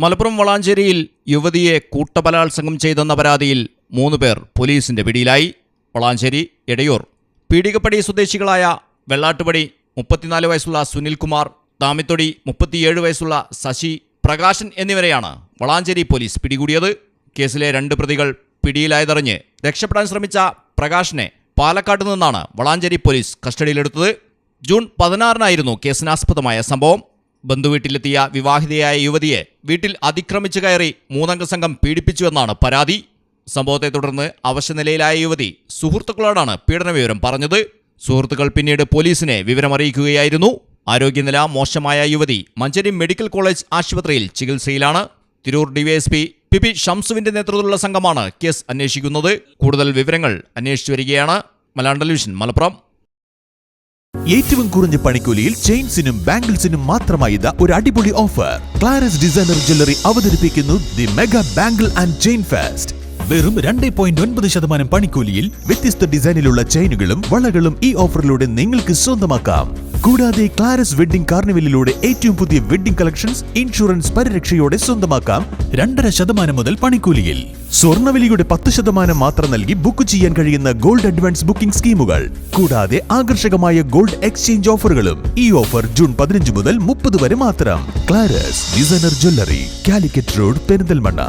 മലപ്പുറം വളാഞ്ചേരിയിൽ യുവതിയെ കൂട്ടബലാത്സംഗം ചെയ്തെന്ന പരാതിയിൽ 3 പേർ പോലീസിന്റെ പിടിയിലായി. വളാഞ്ചേരി എടയൂർ പീടികപ്പടി സ്വദേശികളായ വെള്ളാട്ടുപടി 34 വയസ്സുള്ള സുനിൽകുമാർ, താമിത്തൊടി 37 വയസ്സുള്ള ശശി, പ്രകാശൻ എന്നിവരെയാണ് വളാഞ്ചേരി പോലീസ് പിടികൂടിയത്. കേസിലെ 2 പ്രതികൾ പിടിയിലായതറിഞ്ഞ് രക്ഷപ്പെടാൻ ശ്രമിച്ച പ്രകാശനെ പാലക്കാട് നിന്നാണ് വളാഞ്ചേരി പോലീസ് കസ്റ്റഡിയിലെടുത്തത്. ജൂൺ 16-നായിരുന്നു കേസിനാസ്പദമായ സംഭവം. ബന്ധുവീട്ടിലെത്തിയ വിവാഹിതയായ യുവതിയെ വീട്ടിൽ അതിക്രമിച്ചു കയറി 3-അംഗ സംഘം പീഡിപ്പിച്ചുവെന്നാണ് പരാതി. സംഭവത്തെ തുടർന്ന് അവശനിലയിലായ യുവതി സുഹൃത്തുക്കളോടാണ് പീഡനവിവരം പറഞ്ഞത്. സുഹൃത്തുക്കൾ പിന്നീട് പോലീസിനെ വിവരമറിയിക്കുകയായിരുന്നു. ആരോഗ്യനില മോശമായ യുവതി മഞ്ചേരി മെഡിക്കൽ കോളേജ് ആശുപത്രിയിൽ ചികിത്സയിലാണ്. തിരൂർ ഡിവൈഎസ്പി പി ഷംസുവിന്റെ നേതൃത്വത്തിലുള്ള സംഘമാണ് കേസ് അന്വേഷിക്കുന്നത്. കൂടുതൽ വിവരങ്ങൾ അന്വേഷിച്ചു വരികയാണ്. മലയാളം ടെലിവിഷൻ, മലപ്പുറം. ഏറ്റവും കുറഞ്ഞ പണിക്കൂലിയിൽ ചെയിൻസിനും ബാംഗിൾസിനും മാത്രമായി ഒരു അടിപൊളി ഓഫർ. ക്ലാരസ് ഡിസൈനർ ജ്വല്ലറി അവതരിപ്പിക്കുന്നു the mega bangle and chain fest. വെറും 2.9% പണിക്കൂലിയിൽ വ്യത്യസ്ത ഡിസൈനിലുള്ള ചെയിനുകളും വളകളും ഈ ഓഫറിലൂടെ നിങ്ങൾക്ക് സ്വന്തമാക്കാം. കൂടാതെ ക്ലാരസ് വെഡ്ഡിംഗ് കാർണിവലിലൂടെ ഏറ്റവും പുതിയ വെഡ്ഡിംഗ് കളക്ഷൻസ് ഇൻഷുറൻസ് പരിരക്ഷയോടെ സ്വന്തമാക്കാം 2.5% മുതൽ പണിക്കൂലിയിൽ. സ്വർണ്ണവിലയുടെ 10% മാത്രം നൽകി ബുക്ക് ചെയ്യാൻ കഴിയുന്ന ഗോൾഡ് അഡ്വാൻസ് ബുക്കിംഗ് സ്കീമുകൾ, കൂടാതെ ആകർഷകമായ ഗോൾഡ് എക്സ്ചേഞ്ച് ഓഫറുകളും. ഈ ഓഫർ ജൂൺ 15 മുതൽ 30 വരെ മാത്രം. ക്ലാരസ് designer jewellery, Calicut road, Perinthalmanna.